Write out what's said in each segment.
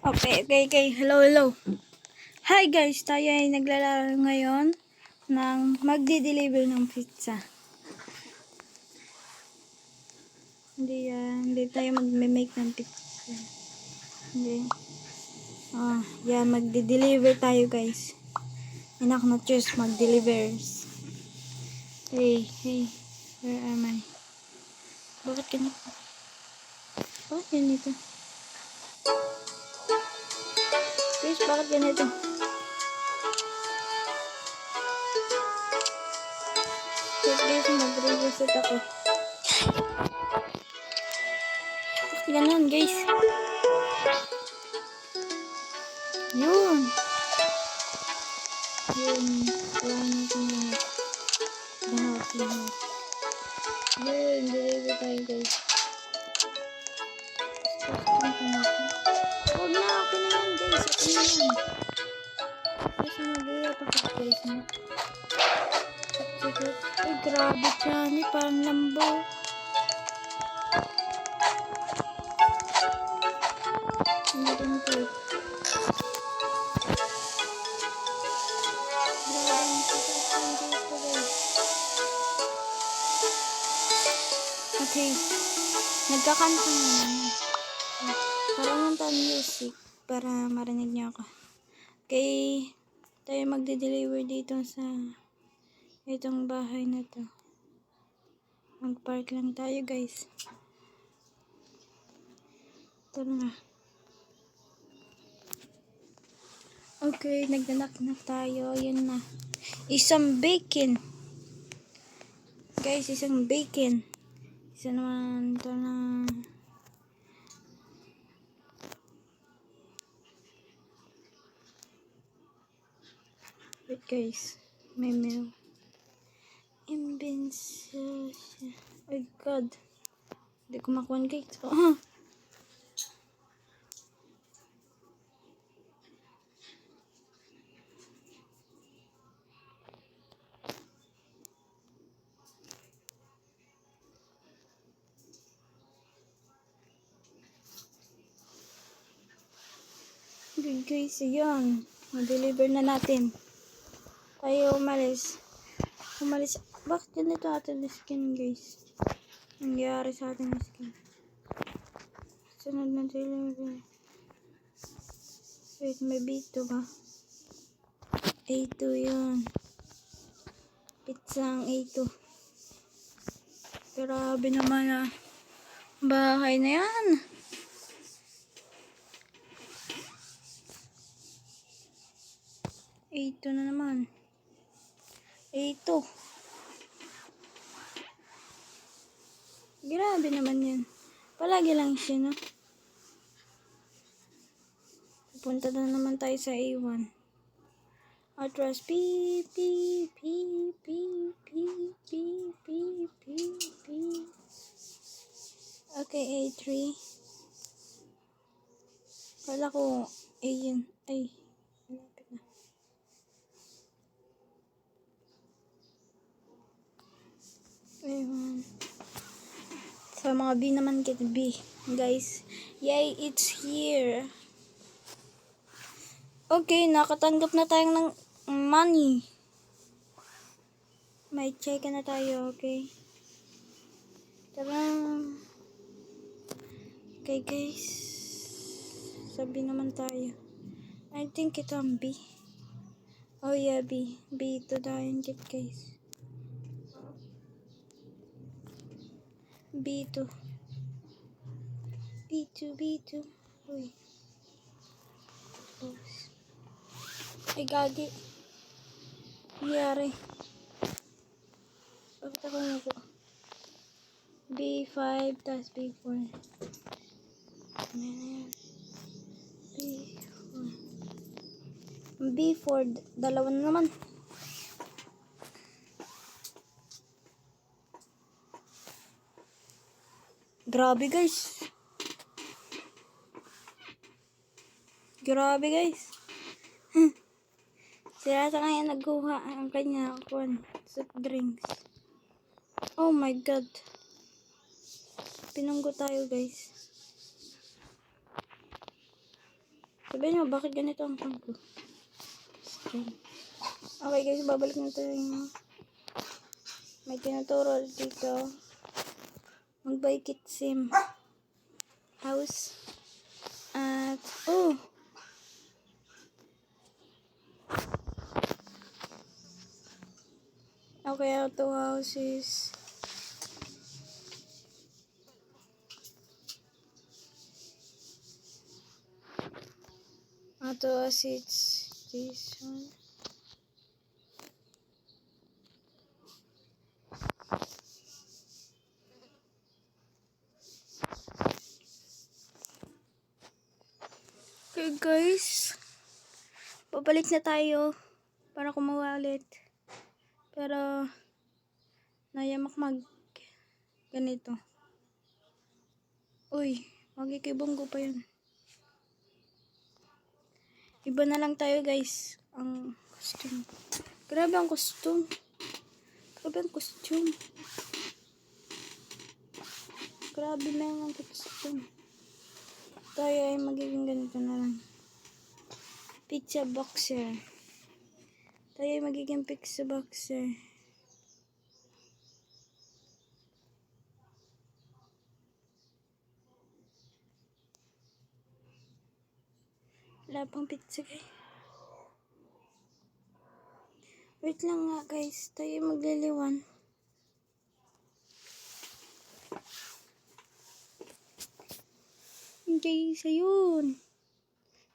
Okay. Hello. Hi guys, tayo ay naglalaro ngayon ng magdi-deliver ng pizza. Hindi tayo magme-make ng pizza. Hindi. Magdi-deliver tayo guys. Anak na choose mag-delivers. Hey, where am I? Bakit ganito? Guys, bakit ganito? Guys, mag-reset ako. Ganun, guys. Yun. Wala natin lahat. Lahat. Yun, deliver tayo, guys. Huwag na, okay na yan, guys. Okay na yan. Kasi mag-iiyak ako, guys. Ay, grabe siya. Parang lambo. Okay. Nagkakanta naman. Parang nanta music para marinig niyo ako. Okay. Tayo magde-deliver dito sa itong bahay na to. Mag-park lang tayo, guys. Tara na. Okay, nagdanak na tayo. Yan na. Isang bacon. Guys, isang bacon. Isa naman ito na. Wait guys. May mail. Invincible. Oh God. Hindi ko makuha guys. Okay guys, ayan. Ma-deliver na natin. Tayo umalis. Bakit ganito atin na skin guys? Nangyari sa atin na skin. Sunod na deliver. Wait, may B2 ba? A2 yun. Pizza ang A2. Grabe naman bahay na yan. A2 na naman. A2. Grabe naman yan. Palagi lang siya, no? Pupunta na naman tayo sa A1. Atras. P. Okay, A3. Kala ko A yun. Ay. Malapit na. A1. Sa mga B naman get B. Guys. Yay, it's here. Okay, nakatanggap na tayo ng money. May check na tayo, okay? Tara. Okay, guys. Sabi naman tayo. I think ito ang B. Oh, yeah, B. B ito tayo, guys. B2. Uy. Ay, gagi. Nangyari. Bakit ako naku? B5 tas B4. B4. Dalawa na naman. Grabe guys. Sila sa kanya nagkuha ang kanya soft drinks. Oh my God. Pinunggo tayo guys. Sabihin mo, bakit ganito ang phone ko? Okay guys, babalik na tayo. May tinuturo dito. Mag-buy kit sim. House. At, okay, auto houses. Auto assets. This one. Okay guys, babalik na tayo para kumuha ulit. Pero nayamak ganito. Uy, magkikibonggo pa yun. Iba na lang tayo guys. Ang costume. Grabe ang costume. Grabe ang costume. Grabe na ang costume. Tayo ay magiging ganito na lang. Pizza boxer. Tayo ay magiging pizza boxer. Wala pang pizza guys. Wait lang nga guys. Tayo ay magliliwan. Okay, so yun.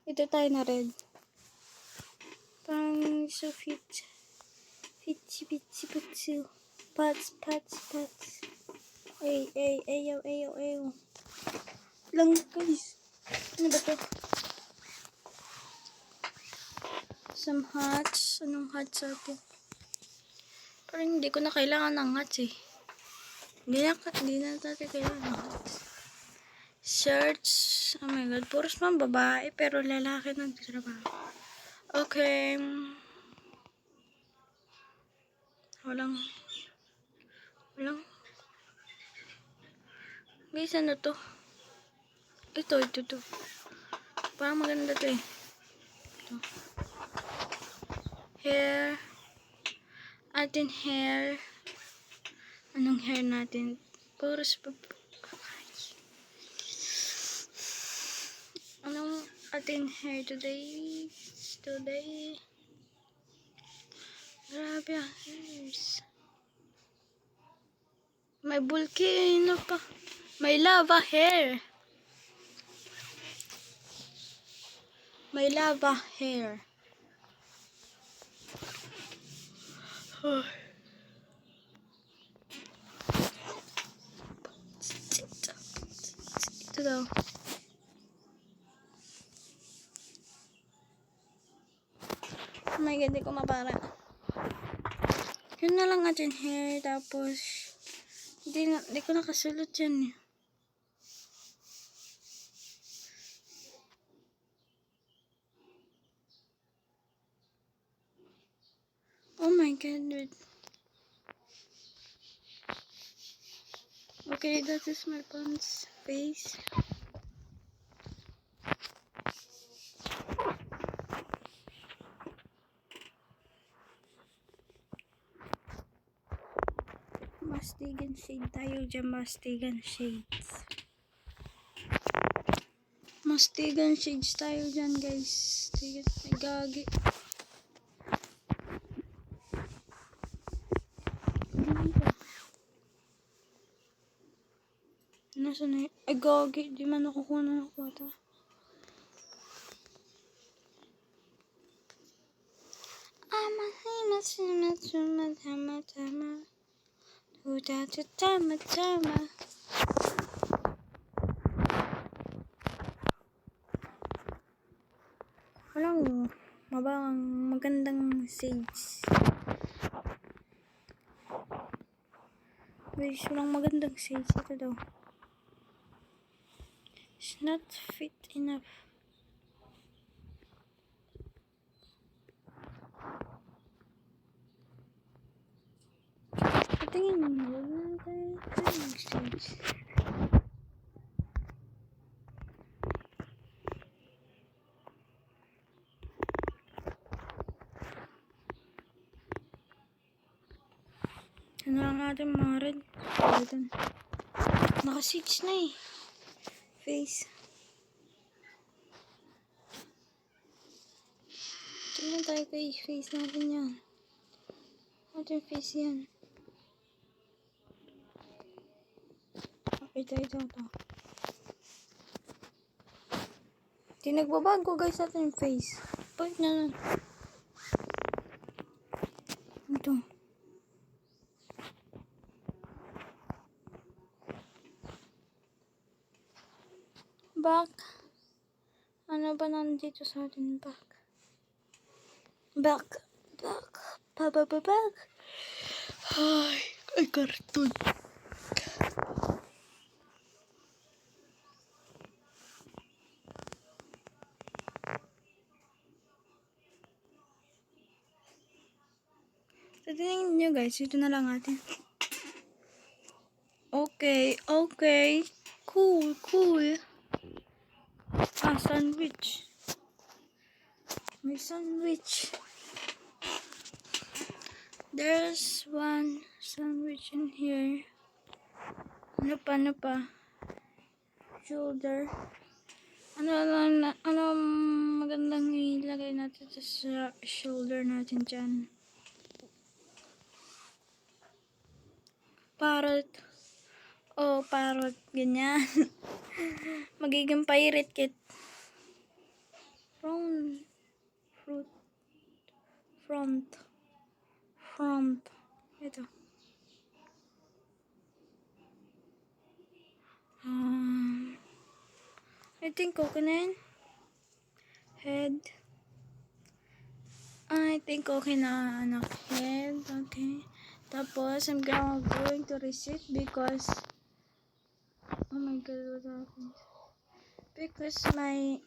Ito tayo na red. Pang so fit. Pizza. Pats. Ayo. Lang guys. Ano ba to? Some hats. Anong hats atin? Parang hindi ko na kailangan ng hats eh. Hindi na natin kailangan ng hats. Shirts. Oh my god. Puros man babae pero lalaki nagtatrabaho. Okay. Walang. Guys, ano to? Ito. Parang maganda to eh. Ito. Hair. Atin hair. Anong hair natin? Puros anong atin hair today? Grabe ang hairs. May volcano pa. May lava hair. Ito daw. Oh my god, di ko mapara. Yun na lang atin hair. Tapos, di ko nakasulot yan eh. Oh my god, dude. Okay, that is my pants face. Mastigan shade tayo dyan. Mastigan shades tayo dyan guys. Ay gagi. Nasa na yun? Ay gagi. Di man nakukuha ng kwata. Tama. Walang magandang shades. Guys, walang magandang shades. Ito daw. It's not fit enough. Tingin mo, wag na tayo mag-shades. Ito na lang natin mga red. Naka 6 na eh. Face. Tingnan tayo kay face natin yan. Ating face yan. Okay, ito. Di nagbabago guys ating face. Bakit na lang? Ito. Back. Ano ba nandito sa atin? Back. Back. Ay, karton. Tingnan nyo guys, ito na lang natin. Okay. Cool. Sandwich. May sandwich. There's one sandwich in here. Ano pa? Shoulder. Ano magandang ilagay natin sa shoulder natin dyan. Parrot. Oh, parrot. Ganyan. Magiging pirate kit. Front. Ito. I think okay na yun. Head. I think okay na anak. Head. Okay. Tapos, I'm going to reset because oh my god, what happened? Because my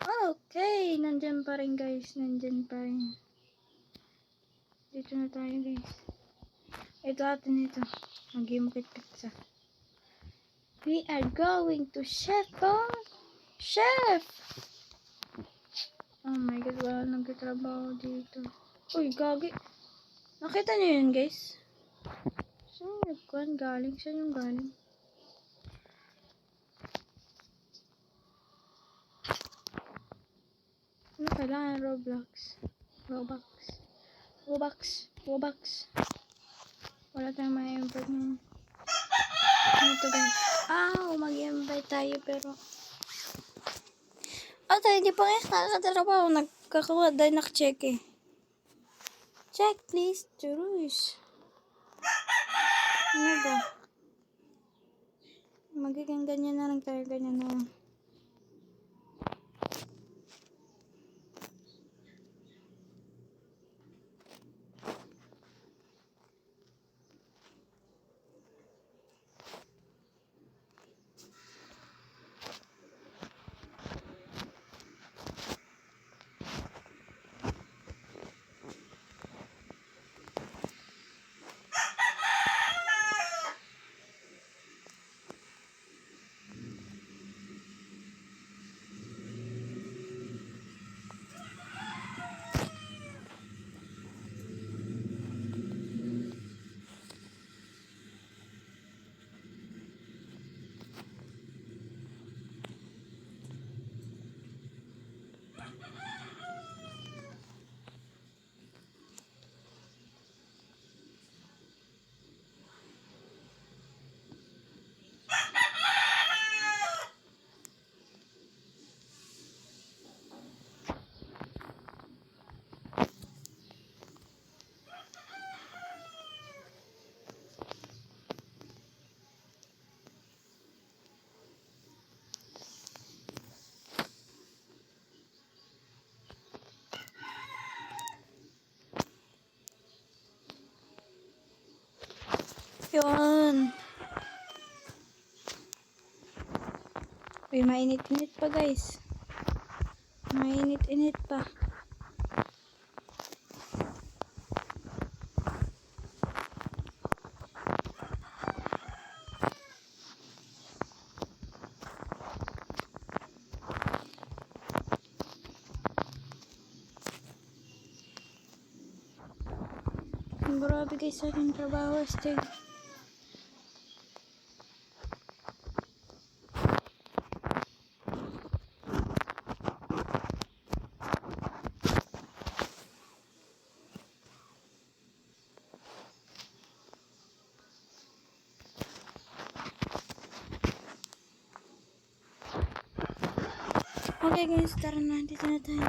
okay, nandyan pa rin guys, dito na tayo guys. Ito atin ito, mag-imukit pizza. We are going to chef. Oh my god, wala nagtatrabaho dito. Uy, gagi. Nakita niyo yun guys? Saan yung galing? Ano kailangan? Robux. Wala tayong ma-invite mo. Ano to guys? Mag-invite tayo pero tayo hindi pa nga nakakatrabaho. Nagkakawa dahil nakacheck eh. Check please, Churus. Ano ba? Magiging ganyan na lang tayo, Yun. Uy, mainit-init pa guys. Mainit-init pa. Grabe guys sa aking trabaho. Astig. Okay guys, tara na. Dito na tayo.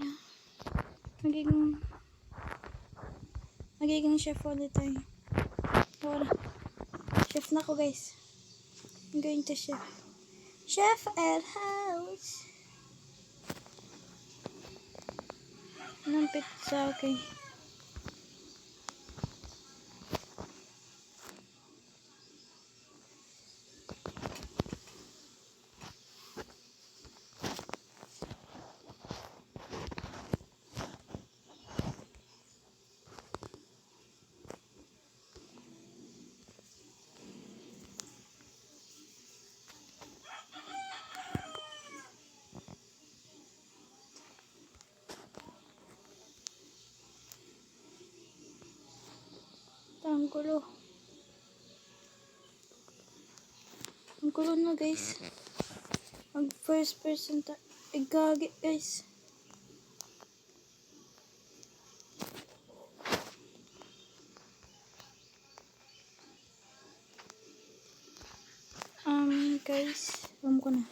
Magiging chef ulit tayo. Wala. Chef na ko guys. I'm going to chef. Chef at house. Anong pizza? Okay. Ang gulo. Ang gulo na guys. Mag first person gagi guys. Guys, alam ko na.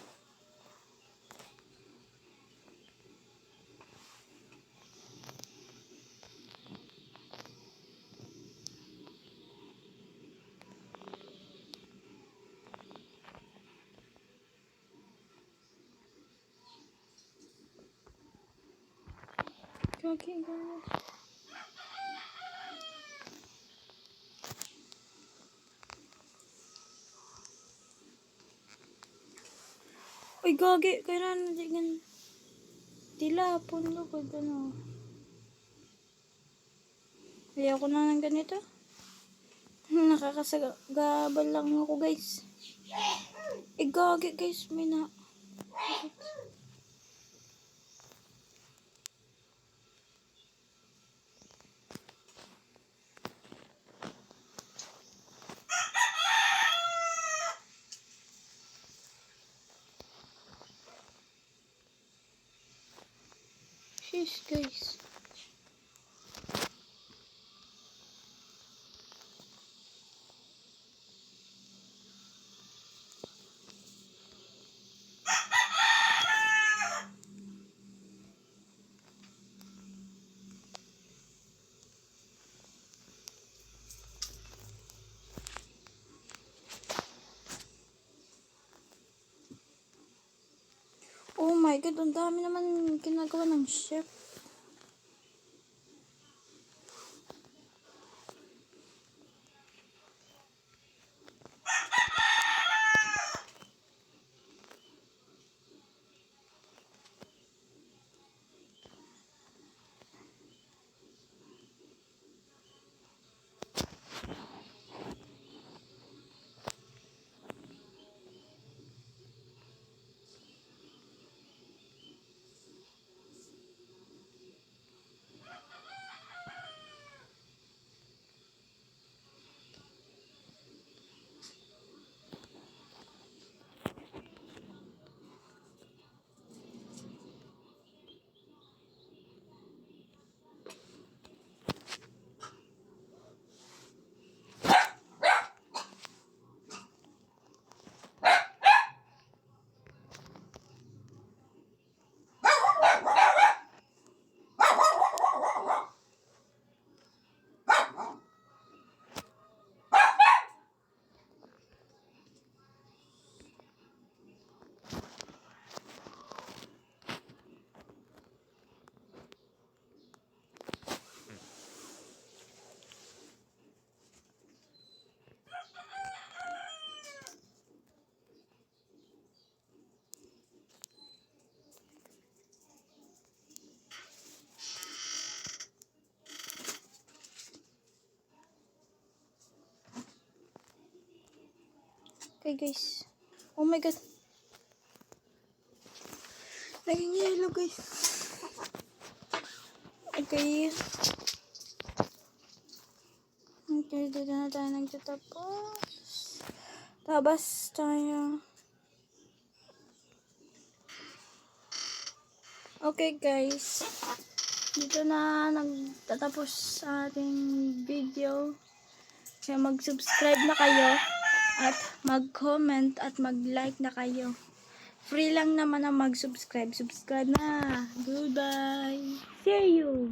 Okay, guys. Uy, gagi. Kailan na dyan. Tila, puno ko. Ano. Ayaw ko na ng ganito. Nakakasagabal lang ako, guys. Gagi, guys. May na. Sheesh, guys. Oh my god, ang dami naman ginagawa ng chef. Okay guys. Oh my god. Naging yellow guys. Okay. guys, dito na tayo nagtatapos. Tabas tayo. Okay guys, dito na nagtatapos sa ating video. Kaya mag-subscribe na kayo at mag-comment at mag-like na kayo. Free lang naman ang mag-subscribe. Subscribe na. Goodbye. See you.